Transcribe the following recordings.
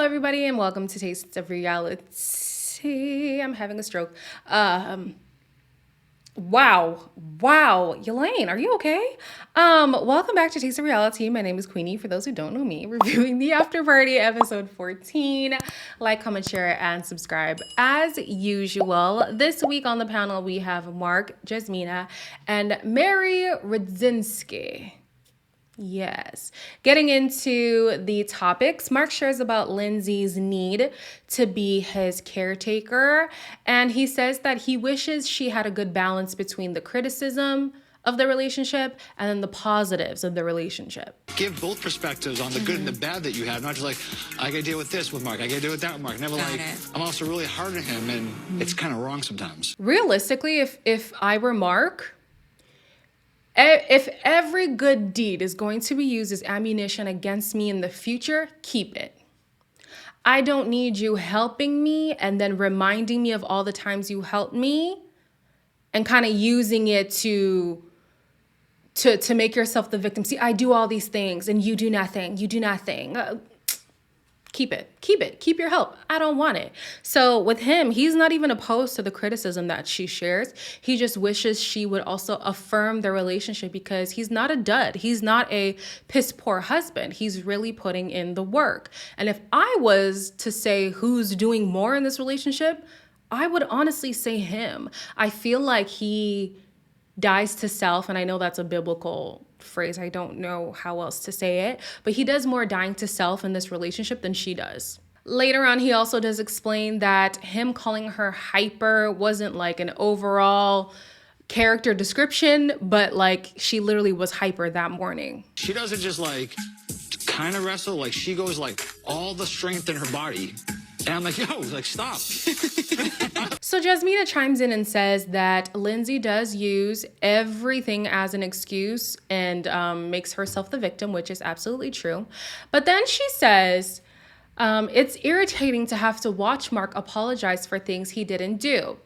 everybody, and welcome to Tastes of Reality. I'm having a stroke. Wow, Elaine, are you okay? Welcome back to Taste of Reality. My name is Queenie. For those who don't know me, reviewing the Afterparty episode 14. Like, comment, share, and subscribe as usual. This week on the panel we have Mark, Jasmina, and Mary Radzinski. Yes. Getting into the topics, Mark shares about Lindsay's need to be his caretaker, and he says that he wishes she had a good balance between the criticism of the relationship and then the positives of the relationship. Give both perspectives on the good and the bad that you have, not just like, I gotta deal with this with Mark, I gotta deal with that with Mark. Never like, I'm also really hard on him, and it's kind of wrong sometimes. Realistically, if I were Mark, if every good deed is going to be used as ammunition against me in the future, keep it. I don't need you helping me and then reminding me of all the times you helped me and kind of using it to make yourself the victim. See, I do all these things and you do nothing. You do nothing. Keep it. Keep your help. I don't want it. So with him, he's not even opposed to the criticism that she shares. He just wishes she would also affirm the relationship because he's not a dud. He's not a piss poor husband. He's really putting in the work. And if I was to say who's doing more in this relationship, I would honestly say him. I feel like he dies to self, and I know that's a biblical phrase. I don't know how else to say it, but he does more dying to self in this relationship than she does. Later on, he also does explain that him calling her hyper wasn't like an overall character description, but like she literally was hyper that morning. She doesn't just like kind of wrestle, like she goes like all the strength in her body. And I'm like, yo, like, stop. So Jasmina chimes in and says that Lindsay does use everything as an excuse and makes herself the victim, which is absolutely true. But then she says it's irritating to have to watch Mark apologize for things he didn't do.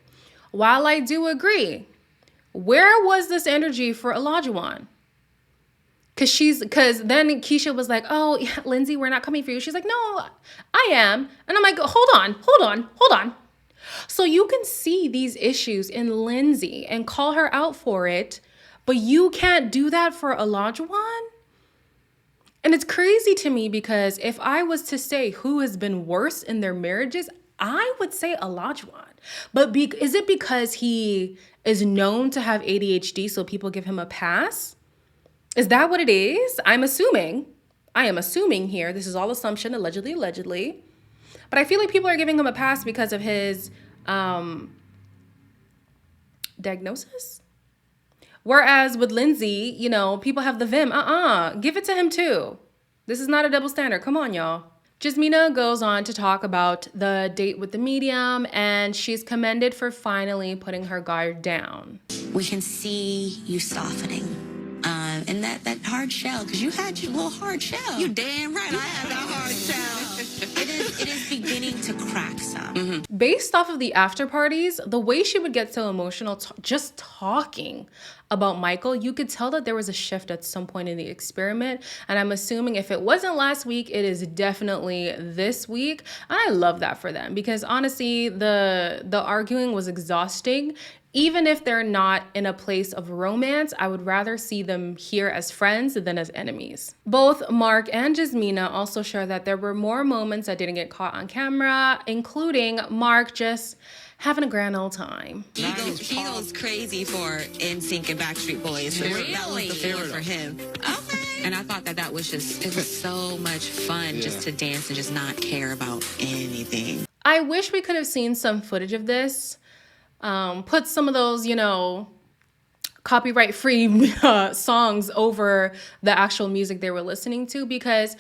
While I do agree, where was this energy for Olajuwon? Because then Keisha was like, oh, yeah, Lindsay, we're not coming for you. She's like, no, I am. And I'm like, hold on. So you can see these issues in Lindsay and call her out for it, but you can't do that for Olajuwon? And it's crazy to me because if I was to say who has been worse in their marriages, I would say Olajuwon. But is it because he is known to have ADHD, so people give him a pass? Is that what it is? I am assuming here. This is all assumption, allegedly. But I feel like people are giving him a pass because of his diagnosis. Whereas with Lindsay, you know, people have the vim. Give it to him too. This is not a double standard. Come on, y'all. Jasmina goes on to talk about the date with the medium, and she's commended for finally putting her guard down. We can see you softening. And that hard shell, because you had your little hard shell. You damn right I had that hard shell. It is beginning to crack some. Mm-hmm. Based off of the after parties, the way she would get so emotional just talking about Michael, you could tell that there was a shift at some point in the experiment. And I'm assuming if it wasn't last week, it is definitely this week. And I love that for them because honestly, the arguing was exhausting. Even if they're not in a place of romance, I would rather see them here as friends than as enemies. Both Mark and Jasmina also share that there were more moments that didn't get caught on camera, including Mark just having a grand old time. He goes crazy for NSYNC and Backstreet Boys. Really? That was the floor for him. Okay. And I thought that was it was so much fun just to dance and just not care about anything. I wish we could have seen some footage of this. Put some of those, copyright-free songs over the actual music they were listening to, because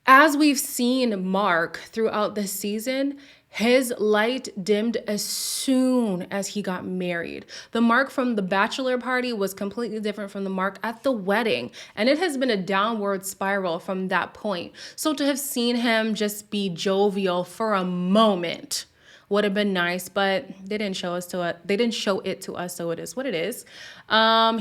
as we've seen Mark throughout this season, his light dimmed as soon as he got married. The Mark from the bachelor party was completely different from the Mark at the wedding, and it has been a downward spiral from that point. So to have seen him just be jovial for a moment would have been nice, but they didn't show it to us, so it is what it is.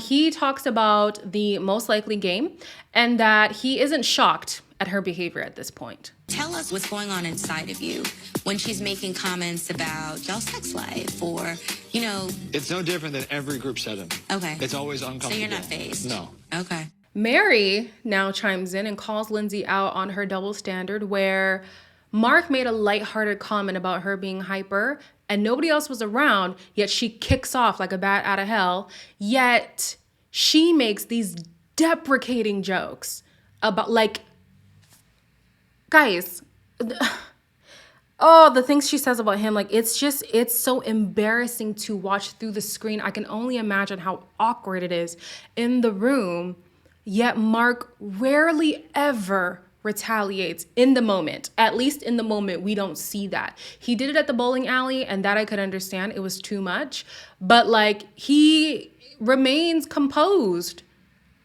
He talks about the most likely game and that he isn't shocked at her behavior at this point. Tell us what's going on inside of you when she's making comments about y'all's sex life or, you know. It's no different than every group setting. Okay. It's always uncomfortable. So you're not fazed? No. Okay. Mary now chimes in and calls Lindsay out on her double standard, where Mark made a lighthearted comment about her being hyper and nobody else was around, yet she kicks off like a bat out of hell. Yet she makes these deprecating jokes about, like, guys, oh, the things she says about him, like, it's so embarrassing to watch through the screen. I can only imagine how awkward it is in the room. Yet Mark rarely ever retaliates in the moment. At least in the moment, we don't see that. He did it at the bowling alley, and that I could understand. It was too much. But, like, he remains composed.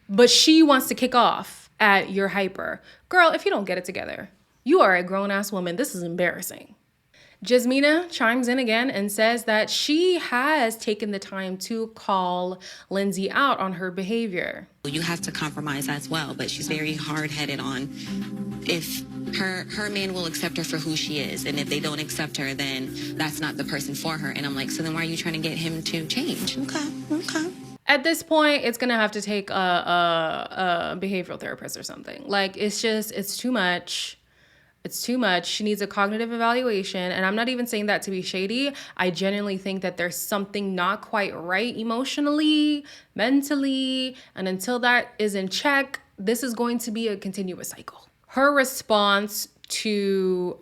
But she wants to kick off at your hyper. Girl, if you don't get it together, you are a grown-ass woman. This is embarrassing. Jasmina chimes in again and says that she has taken the time to call Lindsay out on her behavior. You have to compromise as well, but she's very hard-headed on if her man will accept her for who she is, and if they don't accept her, then that's not the person for her. And I'm like, so then why are you trying to get him to change? Okay. At this point, it's gonna have to take a behavioral therapist or something. Like, it's too much. It's too much. She needs a cognitive evaluation. And I'm not even saying that to be shady. I genuinely think that there's something not quite right emotionally, mentally. And until that is in check, this is going to be a continuous cycle. Her response to,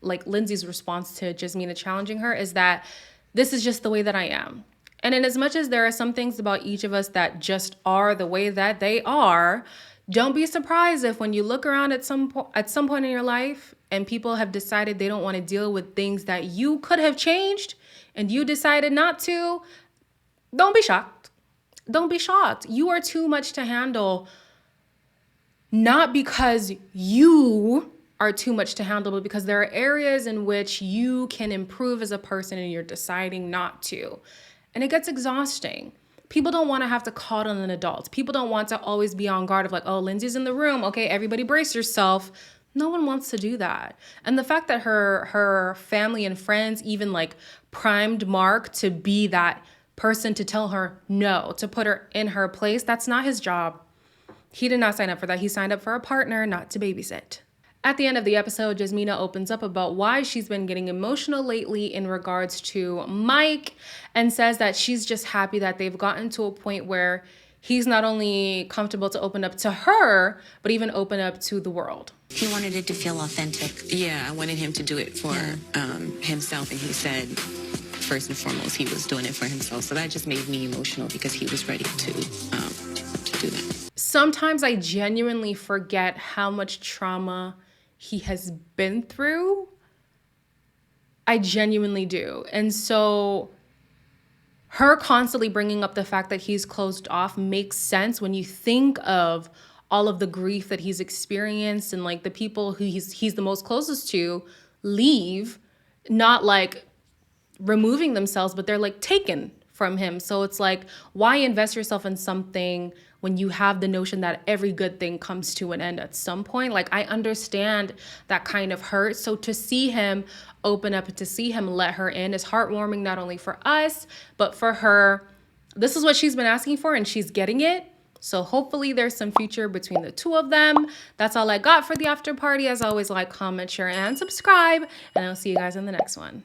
Lindsay's response to Jasmina challenging her is that this is just the way that I am. And in as much as there are some things about each of us that just are the way that they are, don't be surprised if when you look around at some point in your life and people have decided they don't want to deal with things that you could have changed and you decided not to, don't be shocked. Don't be shocked. You are too much to handle, not because you are too much to handle, but because there are areas in which you can improve as a person and you're deciding not to. And it gets exhausting. People don't want to have to call on an adult. People don't want to always be on guard of like, oh, Lindsay's in the room. Okay, everybody brace yourself. No one wants to do that. And the fact that her family and friends even like primed Mark to be that person to tell her no, to put her in her place, that's not his job. He did not sign up for that. He signed up for a partner, not to babysit. At the end of the episode, Jasmina opens up about why she's been getting emotional lately in regards to Mike and says that she's just happy that they've gotten to a point where he's not only comfortable to open up to her, but even open up to the world. He wanted it to feel authentic. Yeah, I wanted him to do it for himself, and he said first and foremost he was doing it for himself. So that just made me emotional because he was ready to do that. Sometimes I genuinely forget how much trauma he has been through. I genuinely do. And so her constantly bringing up the fact that he's closed off makes sense when you think of all of the grief that he's experienced and like the people who he's the most closest to leave, not like removing themselves, but they're like taken from him. So it's like, why invest yourself in something when you have the notion that every good thing comes to an end at some point? Like, I understand that kind of hurt. So to see him open up, to see him let her in is heartwarming, not only for us, but for her. This is what she's been asking for and she's getting it. So hopefully there's some future between the two of them. That's all I got for the after party. As always, like, comment, share, and subscribe. And I'll see you guys in the next one.